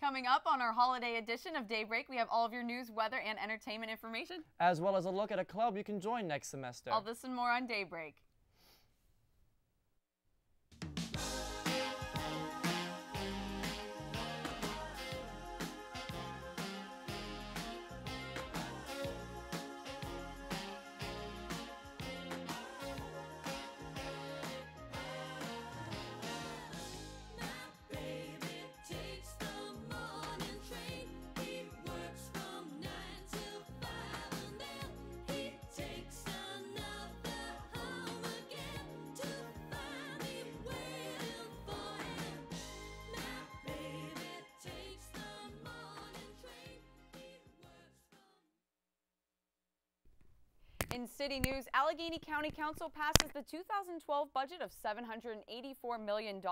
Coming up on our holiday edition of Daybreak, we have all of your news, weather, and entertainment information, as well as a look at a club you can join next semester. All this and more on Daybreak. In city news, Allegheny County Council passes the 2012 budget of $784 million.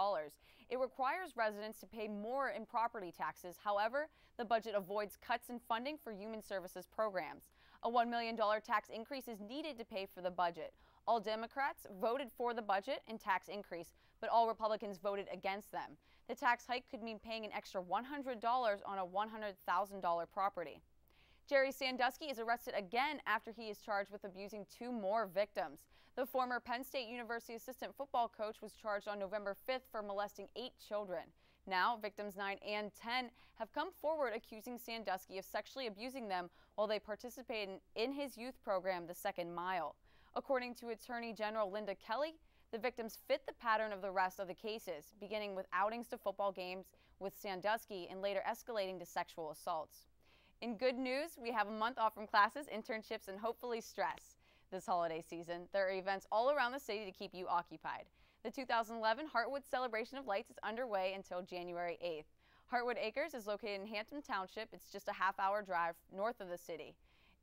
It requires residents to pay more in property taxes. However, the budget avoids cuts in funding for human services programs. A $1 million tax increase is needed to pay for the budget. All Democrats voted for the budget and tax increase, but all Republicans voted against them. The tax hike could mean paying an extra $100 on a $100,000 property. Jerry Sandusky is arrested again after he is charged with abusing 2 more victims. The former Penn State University assistant football coach was charged on November 5th for molesting 8 children. Now, victims 9 and 10 have come forward accusing Sandusky of sexually abusing them while they participated in his youth program, The Second Mile. According to Attorney General Linda Kelly, the victims fit the pattern of the rest of the cases, beginning with outings to football games with Sandusky and later escalating to sexual assaults. In good news, we have a month off from classes, internships, and hopefully stress. This holiday season, there are events all around the city to keep you occupied. The 2011 Heartwood Celebration of Lights is underway until January 8th. Heartwood Acres is located in Hampton Township. It's just a half-hour drive north of the city.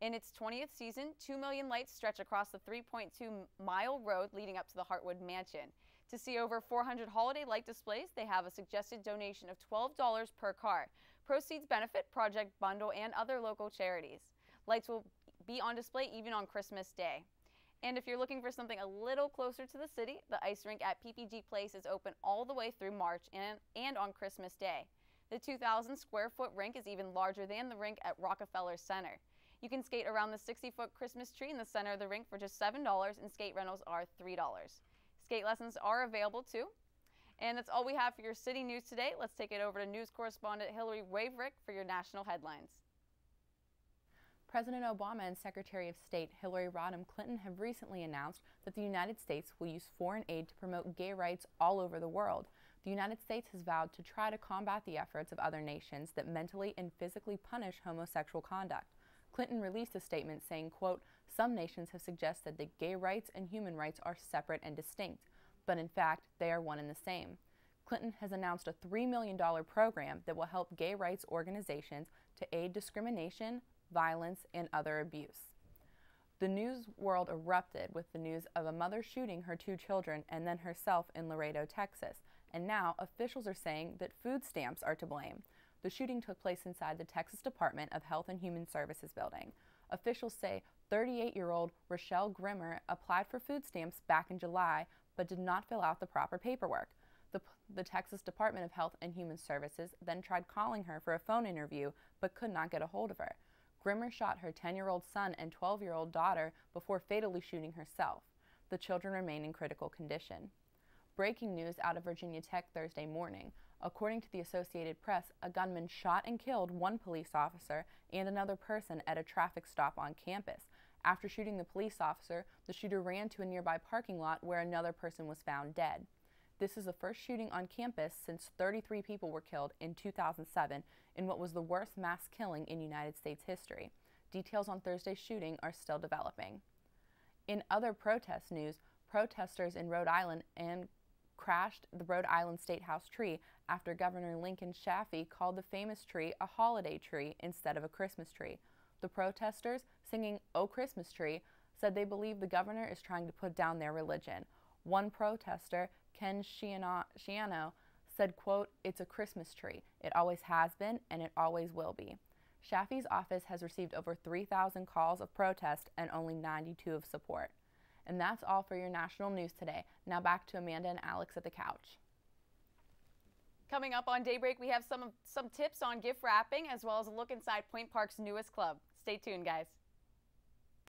In its 20th season, 2 million lights stretch across the 3.2-mile road leading up to the Heartwood Mansion. To see over 400 holiday light displays, they have a suggested donation of $12 per car. Proceeds benefit Project Bundle and other local charities. Lights will be on display even on Christmas Day. And if you're looking for something a little closer to the city, the ice rink at PPG Place is open all the way through March and on Christmas Day. The 2,000 square foot rink is even larger than the rink at Rockefeller Center. You can skate around the 60-foot Christmas tree in the center of the rink for just $7, and skate rentals are $3. Skate lessons are available too. And that's all we have for your city news today. Let's take it over to news correspondent Hillary Waverick for your national headlines. President Obama and Secretary of State Hillary Rodham Clinton have recently announced that the United States will use foreign aid to promote gay rights all over the world. The United States has vowed to try to combat the efforts of other nations that mentally and physically punish homosexual conduct. Clinton released a statement saying, quote, "Some nations have suggested that gay rights and human rights are separate and distinct, but in fact, they are one and the same." Clinton has announced a $3 million program that will help gay rights organizations to aid discrimination, violence, and other abuse. The news world erupted with the news of a mother shooting her 2 children and then herself in Laredo, Texas, and now officials are saying that food stamps are to blame. The shooting took place inside the Texas Department of Health and Human Services building. Officials say 38-year-old Rochelle Grimmer applied for food stamps back in July but did not fill out the proper paperwork. The Texas Department of Health and Human Services then tried calling her for a phone interview but could not get a hold of her. Grimmer shot her 10-year-old son and 12-year-old daughter before fatally shooting herself. The children remain in critical condition. Breaking news out of Virginia Tech Thursday morning. According to the Associated Press, a gunman shot and killed 1 police officer and another person at a traffic stop on campus. After shooting the police officer, the shooter ran to a nearby parking lot where another person was found dead. This is the first shooting on campus since 33 people were killed in 2007 in what was the worst mass killing in United States history. Details on Thursday's shooting are still developing. In other protest news, protesters in Rhode Island crashed the Rhode Island State House tree after Governor Lincoln Chafee called the famous tree a holiday tree instead of a Christmas tree. The protesters, singing "Oh Christmas Tree," said they believe the governor is trying to put down their religion. One protester, Ken Shiano, said, quote, "It's a Christmas tree. It always has been and it always will be." Chafee's office has received over 3,000 calls of protest and only 92 of support. And that's all for your national news today. Now back to Amanda and Alex at the couch. Coming up on Daybreak, we have some tips on gift wrapping as well as a look inside Point Park's newest club. Stay tuned, guys.